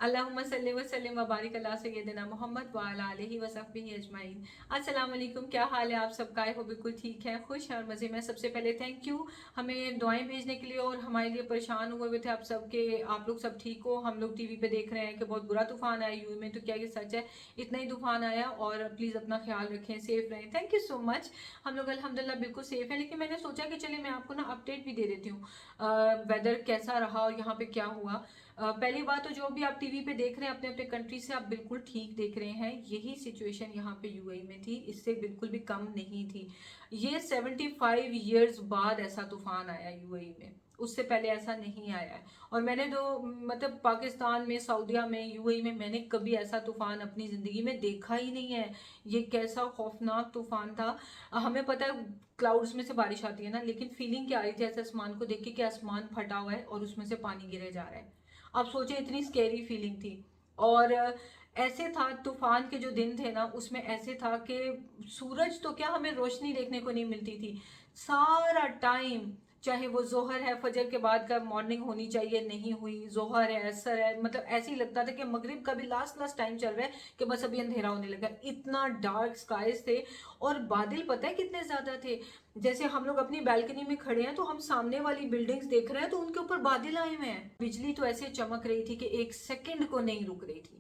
अल्लाहुम्मा सल्ली व सल्लिम व बारिक अला सय्यदिना मोहम्मद व अला आलिहि व सहबिही अजमाइन। अस्सलाम वालेकुम, क्या हाल है आप सबका? आई हो बिल्कुल ठीक है, खुश हैं और मज़े में। सबसे पहले थैंक यू हमें दुआएं भेजने के लिए और हमारे लिए परेशान हुए थे आप सबके। आप लोग सब ठीक हो? हम लोग टीवी पे देख रहे हैं कि बहुत बुरा तूफान आया यूएई में, तो क्या ये सच है? इतना ही तूफान आया और प्लीज़ अपना ख्याल रखें, सेफ रहें। Thank you so much. हम लोग अल्हम्दुलिल्लाह बिल्कुल सेफ हैं, लेकिन मैंने सोचा कि चलिए मैं आपको ना अपडेट भी दे देती हूँ वेदर कैसा रहा और यहाँ पे क्या हुआ। पहली बात तो जो भी आप टीवी पे देख रहे हैं अपने अपने कंट्री से, आप बिल्कुल ठीक देख रहे हैं। यही सिचुएशन यहाँ पे यूएई में थी, इससे बिल्कुल भी कम नहीं थी। ये 75 ईयर्स बाद ऐसा तूफान आया यूएई में, उससे पहले ऐसा नहीं आया है। और मैंने तो मतलब पाकिस्तान में, सऊदीया में, यूएई में मैंने कभी ऐसा तूफान अपनी जिंदगी में देखा ही नहीं है। ये कैसा खौफनाक तूफान था। हमें पता है क्लाउड्स में से बारिश आती है ना, लेकिन फीलिंग क्या आ रही थी ऐसे आसमान को देख के कि आसमान फटा हुआ है और उसमें से पानी गिरे जा रहा है। आप सोचे, इतनी स्केरी फीलिंग थी। और ऐसे था तूफान के जो दिन थे ना, उसमें ऐसे था कि सूरज तो क्या, हमें रोशनी देखने को नहीं मिलती थी सारा टाइम। चाहे वो जोहर है, फजर के बाद का मॉर्निंग होनी चाहिए, नहीं हुई। जोहर है, असर है, मतलब ऐसे ही लगता था कि मगरिब का भी लास्ट लास्ट टाइम चल रहा है कि बस अभी अंधेरा होने लगा। इतना डार्क स्काइज थे। और बादल पता है कितने ज्यादा थे। जैसे हम लोग अपनी बैल्कनी में खड़े हैं तो हम सामने वाली बिल्डिंग्स देख रहे हैं तो उनके ऊपर बादल आए हुए हैं। बिजली तो ऐसे चमक रही थी कि एक सेकंड को नहीं रुक रही थी।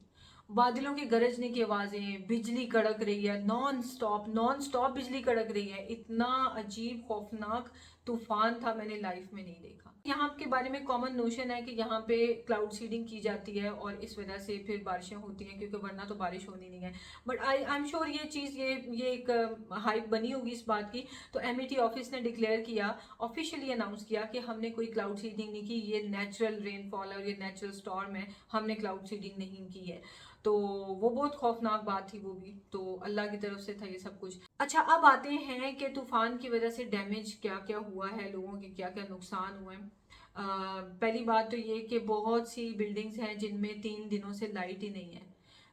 बादलों की गरजने की आवाजें, बिजली कड़क रही है, नॉन स्टॉप नॉन स्टॉप बिजली कड़क रही है। इतना अजीब खौफनाक तूफान था, मैंने लाइफ में नहीं देखा। यहाँ के बारे में कॉमन नोशन है कि यहाँ पे क्लाउड सीडिंग की जाती है और इस वजह से फिर बारिशें होती हैं, क्योंकि वरना तो बारिश होनी नहीं है। बट आई एम श्योर ये चीज़, ये एक हाइप बनी होगी इस बात की। तो एमईटी ऑफिस ने डिक्लेयर किया, ऑफिशियली अनाउंस किया कि हमने कोई क्लाउड सीडिंग नहीं की, ये नेचुरल रेनफॉल है और ये नेचुरल स्टॉर्म है, हमने क्लाउड सीडिंग नहीं की है। तो वो बहुत खौफनाक बात थी वो भी, तो अल्लाह की तरफ से था ये सब कुछ। अच्छा, अब आते हैं कि तूफान की वजह से डैमेज क्या क्या हुआ है, लोगों के क्या क्या नुकसान हुए हैं। पहली बात तो ये कि बहुत सी बिल्डिंग्स हैं जिनमें 3 दिनों से लाइट ही नहीं है।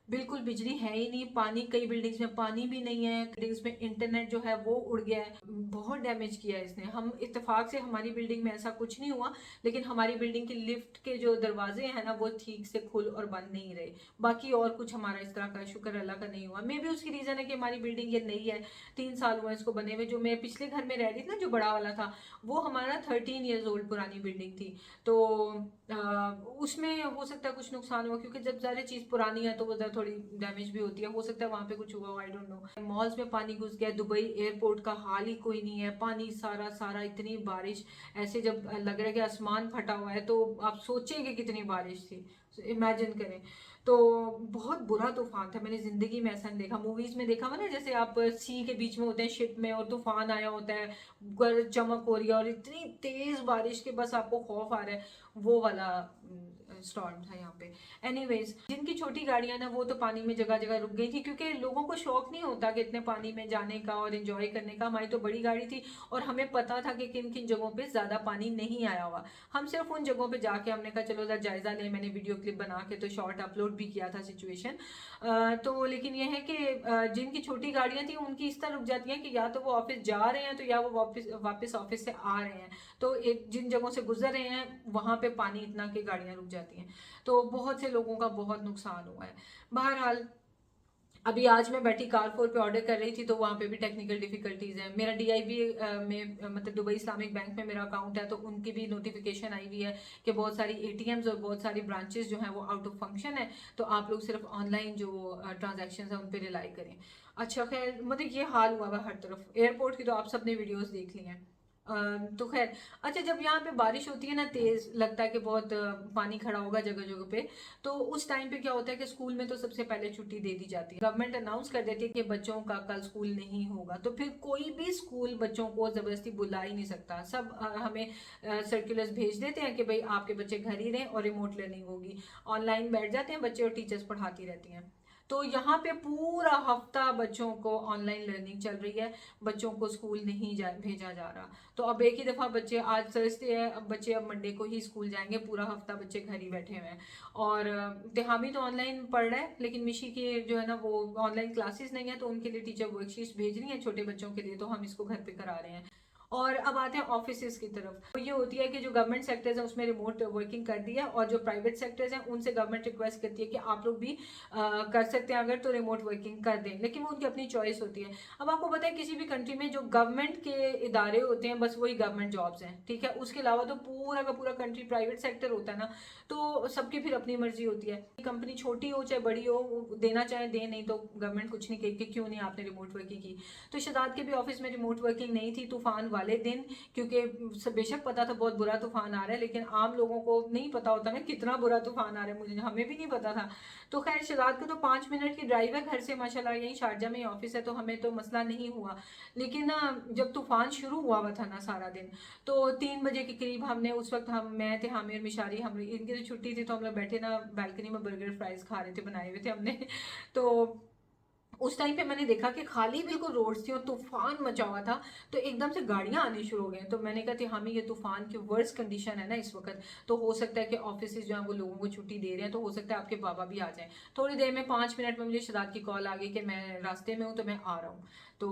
बिल्कुल बिजली है ही नहीं, पानी, कई बिल्डिंग्स में पानी भी नहीं है, बिल्डिंग्स में इंटरनेट जो है वो उड़ गया है। बहुत डैमेज किया है इसने। हम इत्तेफाक से, हमारी बिल्डिंग में ऐसा कुछ नहीं हुआ, लेकिन हमारी बिल्डिंग की लिफ्ट के जो दरवाजे हैं ना, वो ठीक से खुल और बंद नहीं रहे। बाकी और कुछ हमारा इस तरह का शुक्र अल्लाह का नहीं हुआ। मे भी उसकी रीजन है कि हमारी बिल्डिंग ये नई है, 3 साल हुआ इसको बने हुए। जो मैं पिछले घर में रह रही थी ना, जो बड़ा वाला था, वो हमारा 13 ईयर्स ओल्ड पुरानी बिल्डिंग थी। तो उसमें हो सकता है कुछ नुकसान हुआ, क्योंकि जब ज़्यादा चीज़ पुरानी है तो वो ज़रा थोड़ी डैमेज भी होती है। हो सकता है वहाँ पे कुछ हुआ, आई डोंट नो। मॉल्स में पानी घुस गया, दुबई एयरपोर्ट का हाल ही कोई नहीं है, पानी सारा सारा, इतनी बारिश। ऐसे जब लग रहा है कि आसमान फटा हुआ है, तो आप सोचेंगे कितनी बारिश थी, इमेजिन करें। तो बहुत बुरा तूफान था, मैंने जिंदगी में ऐसा नहीं देखा। मूवीज में देखा हुआ ना, जैसे आप सी के बीच में होते हैं शिप में और तूफान आया होता है, गरज चमक हो रही है और इतनी तेज बारिश के बस आपको खौफ आ रहा है, वो वाला स्टॉर्म था यहाँ पे। एनीवेज, जिनकी छोटी गाड़ियां ना, वो तो पानी में जगह जगह रुक गई थी, क्योंकि लोगों को शौक नहीं होता कि इतने पानी में जाने का और एंजॉय करने का। हमारी तो बड़ी गाड़ी थी और हमें पता था कि किन किन जगहों पे ज्यादा पानी नहीं आया हुआ। हम सिर्फ उन जगहों पे जाके हमने कहा चलो जरा जायजा लें। मैंने वीडियो क्लिप बना के तो शॉर्ट अपलोड भी किया था सिचुएशन। तो लेकिन यह है कि जिनकी छोटी गाड़ियां थी उनकी इस तरह रुक जाती हैं कि या तो वो ऑफिस जा रहे हैं, तो या वो वापस वापस ऑफिस से आ रहे हैं, तो एक जिन जगहों से गुजर रहे हैं वहां पे पानी इतना कि गाड़ियां रुक जाती हैं। तो बहुत से लोगों का बहुत नुकसान हुआ है। बहरहाल, अभी आज मैं बैठी कारफोर पे ऑर्डर कर रही थी, तो वहाँ पे भी टेक्निकल डिफिकल्टीज हैं। मेरा डीआईबी में मतलब दुबई इस्लामिक बैंक में मेरा अकाउंट है, तो उनकी भी नोटिफिकेशन आई हुई है कि बहुत सारी एटीएम्स और बहुत सारी ब्रांचेस जो हैं वो आउट ऑफ फंक्शन है, तो आप लोग सिर्फ ऑनलाइन जो ट्रांजेक्शन है उन पर रिलाई करें। अच्छा, खैर, मतलब ये हाल हुआ है हर तरफ। एयरपोर्ट की तो आप सबने वीडियोस देख ली हैं। तो खैर, अच्छा, जब यहाँ पे बारिश होती है ना, तेज लगता है कि बहुत पानी खड़ा होगा जगह जगह पे, तो उस टाइम पे क्या होता है कि स्कूल में तो सबसे पहले छुट्टी दे दी जाती है। गवर्नमेंट अनाउंस कर देती है कि बच्चों का कल स्कूल नहीं होगा, तो फिर कोई भी स्कूल बच्चों को जबरदस्ती बुला ही नहीं सकता। सब हमें सर्कुलर्स भेज देते हैं कि भाई आपके बच्चे घर ही रहें और रिमोट लर्निंग होगी। ऑनलाइन बैठ जाते हैं बच्चे और टीचर्स पढ़ाती रहती हैं। तो यहाँ पे पूरा हफ्ता बच्चों को ऑनलाइन लर्निंग चल रही है, बच्चों को स्कूल नहीं भेजा जा रहा। तो अब एक ही दफा बच्चे, आज थर्सडे है, अब बच्चे अब मंडे को ही स्कूल जाएंगे। पूरा हफ्ता बच्चे घर ही बैठे हुए हैं। और तेहामी तो ऑनलाइन पढ़ रहा है, लेकिन मिशी की जो है ना वो ऑनलाइन क्लासेस नहीं है, तो उनके लिए टीचर वर्कशीट्स भेज रही है छोटे बच्चों के लिए, तो हम इसको घर पे करा रहे हैं। और अब आते हैं ऑफिसेज की तरफ। तो ये होती है कि जो गवर्नमेंट सेक्टर्स हैं उसमें रिमोट वर्किंग कर दिया, और जो प्राइवेट सेक्टर्स हैं उनसे गवर्नमेंट रिक्वेस्ट करती है कि आप लोग भी कर सकते हैं अगर तो रिमोट वर्किंग कर दें, लेकिन वो उनकी अपनी चॉइस होती है। अब आपको पता है किसी भी कंट्री में जो गवर्नमेंट के इदारे होते हैं बस वही गवर्नमेंट जॉब्स हैं, ठीक है, उसके अलावा तो पूरा का पूरा कंट्री प्राइवेट सेक्टर होता है ना, तो सबकी फिर अपनी मर्जी होती है। कंपनी छोटी हो चाहे बड़ी हो, देना चाहे दे, नहीं तो गवर्नमेंट कुछ नहीं कहेगी क्यों नहीं आपने रिमोट वर्किंग की। तो शहजाद के भी ऑफिस में रिमोट वर्किंग नहीं थी तूफान वाले दिन, क्योंकि बेशक पता था बहुत बुरा तूफान आ रहा है, लेकिन आम लोगों को नहीं पता होता ना कितना बुरा तूफान आ रहा है, मुझे हमें भी नहीं पता था। तो खैर शहजाद को तो 5 मिनट की ड्राइव है घर से, माशाल्लाह यही शारजा में ऑफिस है, तो हमें तो मसला नहीं हुआ। लेकिन ना जब तूफान शुरू हुआ था ना सारा दिन, तो 3 बजे के करीब हमने, उस वक्त मैं थे, हामिर मिशारी, हम इनकी तो छुट्टी थी, तो हम लोग बैठे ना बालकनी में बर्गर फ्राइज खा रहे थे, बनाए हुए थे हमने। तो उस टाइम पे मैंने देखा कि खाली बिल्कुल रोड्स थी और तूफान मचा हुआ था, तो एकदम से गाड़ियां आनी शुरू हो गई। तो मैंने कहा थी हमें ये तूफान की वर्स्ट कंडीशन है ना इस वक्त, तो हो सकता है कि ऑफिस जो है वो लोगों को छुट्टी दे रहे हैं, तो हो सकता है आपके बाबा भी आ जाएं। थोड़ी देर में 5 मिनट में मुझे शहजाद की कॉल आ गई कि मैं रास्ते में हूँ तो मैं आ रहा हूँ। तो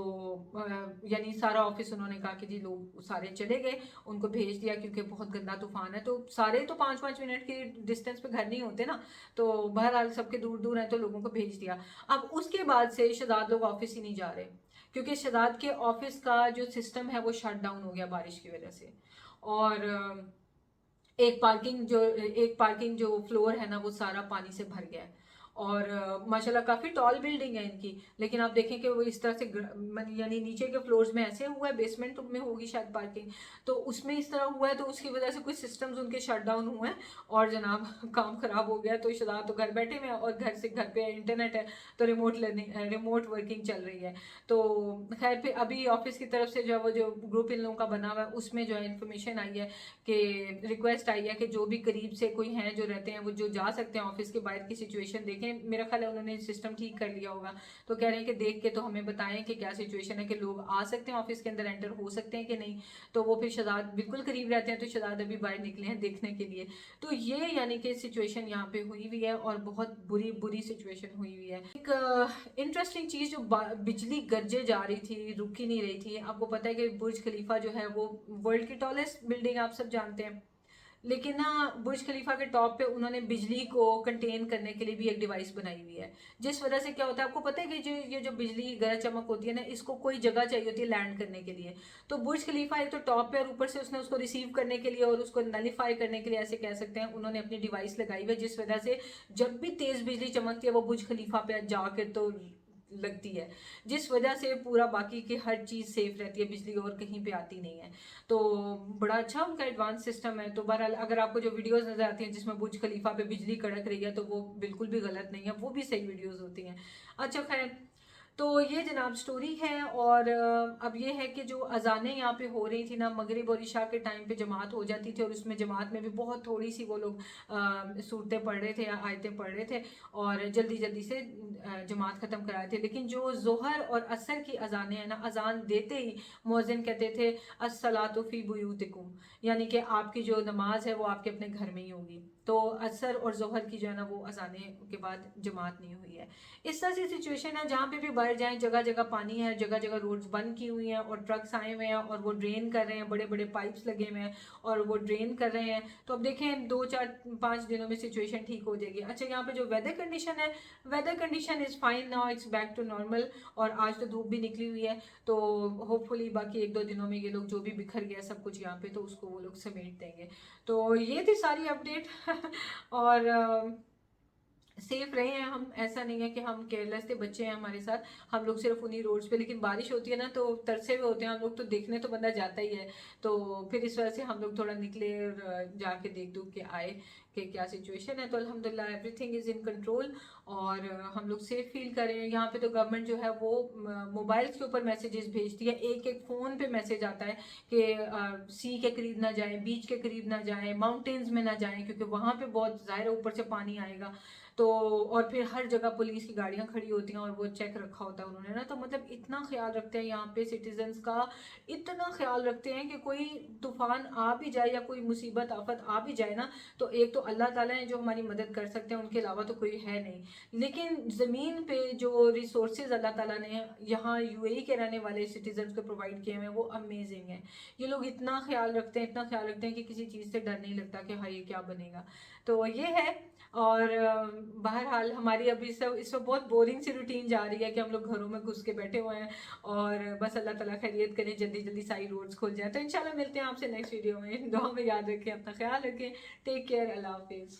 यानी सारा ऑफिस उन्होंने कहा कि जी लोग सारे चले गए, उनको भेज दिया, क्योंकि बहुत गंदा तूफान है, तो सारे तो 5-5 मिनट के डिस्टेंस पे घर नहीं होते ना, तो बहरहाल सबके दूर दूर हैं तो लोगों को भेज दिया। अब उसके बाद से शहजाद लोग ऑफिस ही नहीं जा रहे, क्योंकि शहजाद के ऑफिस का जो सिस्टम है वो शट डाउन हो गया बारिश की वजह से। और एक पार्किंग जो फ्लोर है ना वो सारा पानी से भर गया है। और माशाल्लाह काफ़ी टॉल बिल्डिंग है इनकी, लेकिन आप देखें कि वो इस तरह से यानी नीचे के फ्लोर्स में ऐसे हुआ है, बेसमेंट में होगी शायद पार्किंग, तो उसमें इस तरह हुआ है, तो उसकी वजह से कुछ सिस्टम्स उनके शट डाउन हुए हैं और जनाब काम खराब हो गया। तो शहजाद तो घर बैठे हुए हैं और घर पे इंटरनेट है, तो रिमोट वर्किंग चल रही है। तो खैर फिर अभी ऑफिस की तरफ से जो है वो जो ग्रुप इन लोगों का बना हुआ है उसमें जो है इन्फॉर्मेशन आई है कि रिक्वेस्ट आई है कि जो भी करीब से कोई हैं जो रहते हैं वो जो जा सकते हैं ऑफिस के बाहर की सिचुएशन देखें। मेरा ख्याल है उन्होंने सिस्टम ठीक कर लिया होगा, तो कह रहे हैं कि देख के तो हमें बताएं कि क्या सिचुएशन है, कि लोग आ सकते हैं ऑफिस के अंदर, एंटर हो सकते हैं कि नहीं। तो वो फिर शहजाद बिल्कुल करीब रहते हैं, तो शहजाद अभी बाहर निकले हैं देखने के लिए। तो ये यानी कि सिचुएशन यहाँ पे हुई हुई है और बहुत बुरी बुरी सिचुएशन हुई हुई है। एक इंटरेस्टिंग चीज, जो बिजली गरजे जा रही थी, रुक ही नहीं रही थी। आपको पता है कि बुर्ज खलीफा जो है वो वर्ल्ड की टॉलेस्ट बिल्डिंग, आप सब जानते हैं, लेकिन ना बुर्ज खलीफा के टॉप पे उन्होंने बिजली को कंटेन करने के लिए भी एक डिवाइस बनाई हुई है, जिस वजह से क्या होता है आपको पता है कि ये जो बिजली की गरज चमक होती है ना, इसको कोई जगह चाहिए होती है लैंड करने के लिए। तो बुर्ज खलीफा एक तो टॉप पे और ऊपर से उसने उसको रिसीव करने के लिए और उसको नलीफाई करने के लिए, ऐसे कह सकते हैं, उन्होंने अपनी डिवाइस लगाई हुई है, जिस वजह से जब भी तेज बिजली चमकती है वो बुर्ज खलीफा पे जाकर तो लगती है, जिस वजह से पूरा बाकी की हर चीज़ सेफ रहती है, बिजली और कहीं पे आती नहीं है। तो बड़ा अच्छा उनका एडवांस सिस्टम है। तो बहरहाल अगर आपको जो वीडियोस नजर आती हैं जिसमें बुर्ज खलीफा पे बिजली कड़क रही है, तो वो बिल्कुल भी गलत नहीं है, वो भी सही वीडियोस होती हैं। अच्छा खैर, तो ये जनाब स्टोरी है। और अब ये है कि जो अजानें यहाँ पे हो रही थी ना, मगरिब और इशा के टाइम पे जमात हो जाती थी, और उसमें जमात में भी बहुत थोड़ी सी वो लोग सूरतें पढ़ रहे थे या आयतें पढ़ रहे थे और जल्दी जल्दी से जमात ख़त्म कराए थे। लेकिन जो जोहर और असर की अजानें हैं ना, अजान देते ही मुअज्जिन कहते थे अस्सलातु फी बुयूतिकुम, यानी कि आपकी जो नमाज है वो आपके अपने घर में ही होगी। तो असर और जोहर की जो है ना वो अजाने के बाद जमात नहीं हुई है। इस तरह से सिचुएशन है, जहाँ पे भी बाहर जाएं जगह जगह पानी है, जगह जगह रोड्स बंद की हुई हैं और ट्रक्स आए हुए हैं और वो ड्रेन कर रहे हैं, बड़े बड़े पाइप्स लगे हुए हैं और वो ड्रेन कर रहे हैं। तो अब देखें 2-4-5 दिनों में सिचुएशन ठीक हो जाएगी। अच्छा, यहाँ पे जो वेदर कंडीशन है, weather condition is fine now, it's back to normal. और आज तो धूप भी निकली हुई है, तो होपफुली बाकी 1-2 दिनों में ये लोग जो भी बिखर गया सब कुछ यहाँ पे, तो उसको वो लोग समेट देंगे। तो ये थी सारी अपडेट और सेफ रहे हैं हम, ऐसा नहीं है कि हम केयरलेस थे, बच्चे हैं हमारे साथ, हम लोग सिर्फ उन्हीं रोड्स पे, लेकिन बारिश होती है ना तो तरसे हुए होते हैं हम लोग, तो देखने तो बंदा जाता ही है। तो फिर इस वजह से हम लोग थोड़ा निकले और जाके देख दूख के आए कि क्या सिचुएशन है। तो अल्हम्दुलिल्लाह एवरीथिंग इज़ इन कंट्रोल और हम लोग सेफ फील कर रहे हैं। यहाँ पे तो गवर्नमेंट जो है वो मोबाइल्स के ऊपर मैसेजेस भेजती है, एक एक फ़ोन पे मैसेज आता है कि सी के करीब ना जाएं, बीच के करीब ना जाएं, माउंटेन्स में ना जाएं, क्योंकि वहाँ पे बहुत ज़ाहिर ऊपर से पानी आएगा। तो और फिर हर जगह पुलिस की गाड़ियां खड़ी होती हैं और वो चेक रखा होता है उन्होंने ना, तो मतलब इतना ख्याल रखते हैं यहाँ पे सिटीजन्स का, इतना ख्याल रखते हैं कि कोई तूफान आ भी जाए या कोई मुसीबत आफत आ भी जाए ना, तो एक तो अल्लाह ताला है जो हमारी मदद कर सकते हैं, उनके अलावा तो कोई है नहीं। लेकिन ज़मीन पे जो रिसोर्सेज अल्लाह ताला ने यहाँ यूएई के रहने वाले सिटीजन्स को प्रोवाइड किए हैं वो अमेजिंग है। ये लोग इतना ख्याल रखते हैं, इतना ख्याल रखते हैं कि किसी चीज़ से डर नहीं लगता कि हाँ ये क्या बनेगा। तो ये है। और बहरहाल हमारी अभी सब इस वक्त बहुत बोरिंग सी रूटीन जा रही है कि हम लोग घरों में घुस के बैठे हुए हैं, और बस अल्लाह ताला खैरियत करें, जल्दी जल्दी सारी रोड्स खुल जाए। तो इंशाल्लाह मिलते हैं आपसे नेक्स्ट वीडियो में। दुआ में याद रखें, अपना ख्याल रखें। टेक केयर, अल्लाह हाफिज़।